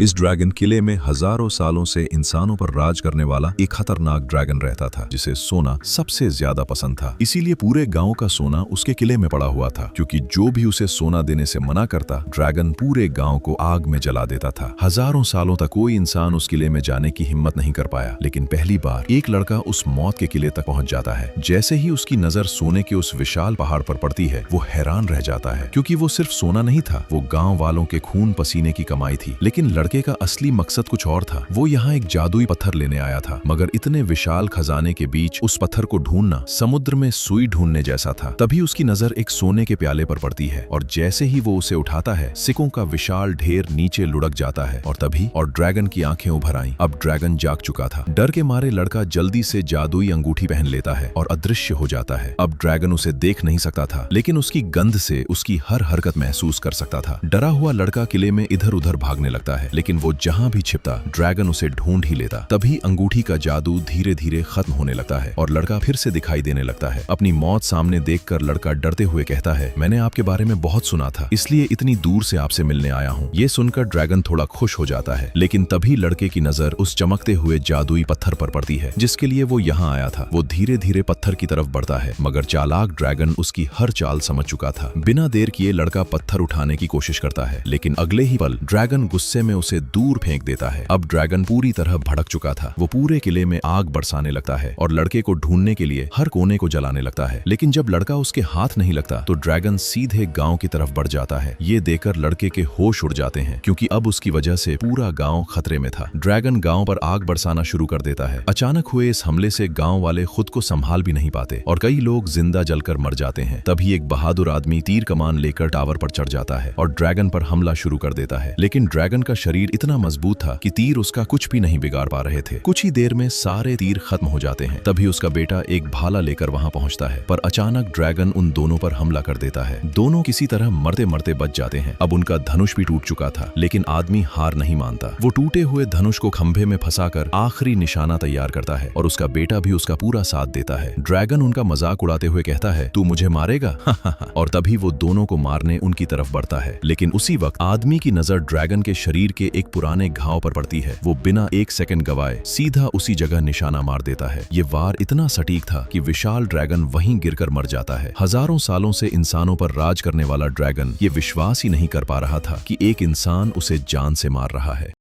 इस ड्रैगन किले में हजारों सालों से इंसानों पर राज करने वाला एक खतरनाक ड्रैगन रहता था, जिसे सोना सबसे ज्यादा पसंद था। इसीलिए पूरे गांव का सोना उसके किले में पड़ा हुआ था, क्योंकि जो भी उसे सोना देने से मना करता, ड्रैगन पूरे गांव को आग में जला देता था। हजारों सालों तक कोई इंसान उस किले में जाने की हिम्मत नहीं कर पाया, लेकिन पहली बार एक लड़का उस मौत के किले तक पहुंच जाता है। जैसे ही उसकी नजर सोने के उस विशाल पहाड़ पर पड़ती है, वो हैरान रह जाता है, क्योंकि वो सिर्फ सोना नहीं था, वो गाँव वालों के खून पसीने की कमाई थी। लेकिन लड़के का असली मकसद कुछ और था। वो यहाँ एक जादुई पत्थर लेने आया था, मगर इतने विशाल खजाने के बीच उस पत्थर को ढूंढना समुद्र में सुई ढूंढने जैसा था। तभी उसकी नजर एक सोने के प्याले पर पड़ती है, और जैसे ही वो उसे उठाता है, सिक्कों का विशाल ढेर नीचे लुढ़क जाता है। और ड्रैगन की आंखें उभर आईं। अब ड्रैगन जाग चुका था। डर के मारे लड़का जल्दी से जादुई अंगूठी पहन लेता है और अदृश्य हो जाता है। अब ड्रैगन उसे देख नहीं सकता था, लेकिन उसकी गंध से उसकी हर हरकत महसूस कर सकता था। डरा हुआ लड़का किले में इधर उधर भागने लगता है, लेकिन वो जहां भी छिपता, ड्रैगन उसे ढूंढ ही लेता। तभी अंगूठी का जादू धीरे धीरे खत्म होने लगता है और लड़का फिर से दिखाई देने लगता है। अपनी मौत सामने देखकर लड़का डरते हुए कहता है, मैंने आपके बारे में बहुत सुना था, इसलिए इतनी दूर से आपसे मिलने आया हूँ। ये सुनकर ड्रैगन थोड़ा खुश हो जाता है, लेकिन तभी लड़के की नजर उस चमकते हुए जादुई पत्थर पर पड़ती है, जिसके लिए वो यहाँ आया था। वो धीरे धीरे पत्थर की तरफ बढ़ता है, मगर चालाक ड्रैगन उसकी हर चाल समझ चुका था। बिना देर किए लड़का पत्थर उठाने की कोशिश करता है, लेकिन अगले ही पल ड्रैगन गुस्से में उसे दूर फेंक देता है। अब ड्रैगन पूरी तरह भड़क चुका था। वो पूरे किले में आग बरसाने लगता है और लड़के को ढूंढने के लिए हर कोने को जलाने लगता है। लेकिन जब लड़का उसके हाथ नहीं लगता, तो ड्रैगन सीधे गांव की तरफ बढ़ जाता है। ये देखकर लड़के के होश उड़ जाते हैं, क्योंकि अब उसकी वजह से पूरा गांव खतरे में था। ड्रैगन गांव पर आग बरसाना शुरू कर देता है। अचानक हुए इस हमले से गांव वाले खुद को संभाल भी नहीं पाते और कई लोग जिंदा जलकर मर जाते हैं। तभी एक बहादुर आदमी तीर कमान लेकर टावर पर चढ़ जाता है और ड्रैगन पर हमला शुरू कर देता है। लेकिन ड्रैगन का शरीर इतना मजबूत था कि तीर उसका कुछ भी नहीं बिगाड़ पा रहे थे। कुछ ही देर में सारे तीर खत्म हो जाते हैं। तभी उसका बेटा एक भाला लेकर वहां पहुंचता है, पर अचानक ड्रैगन उन दोनों पर हमला कर देता है। दोनों किसी तरह मरते मरते बच जाते हैं। अब उनका धनुष भी टूट चुका था, लेकिन आदमी हार नहीं मानता। वो टूटे हुए धनुष को खंभे में फंसाकर आखिरी निशाना तैयार करता है और उसका बेटा भी उसका पूरा साथ देता है। ड्रैगन उनका मजाक उड़ाते हुए कहता है, तू मुझे मारेगा? और तभी वो दोनों को मारने उनकी तरफ बढ़ता है, लेकिन उसी वक्त आदमी की नजर ड्रैगन के शरीर के एक पुराने घाव पर पड़ती है। वो बिना एक सेकंड गवाए सीधा उसी जगह निशाना मार देता है। ये वार इतना सटीक था कि विशाल ड्रैगन वहीं गिरकर मर जाता है। हजारों सालों से इंसानों पर राज करने वाला ड्रैगन ये विश्वास ही नहीं कर पा रहा था कि एक इंसान उसे जान से मार रहा है।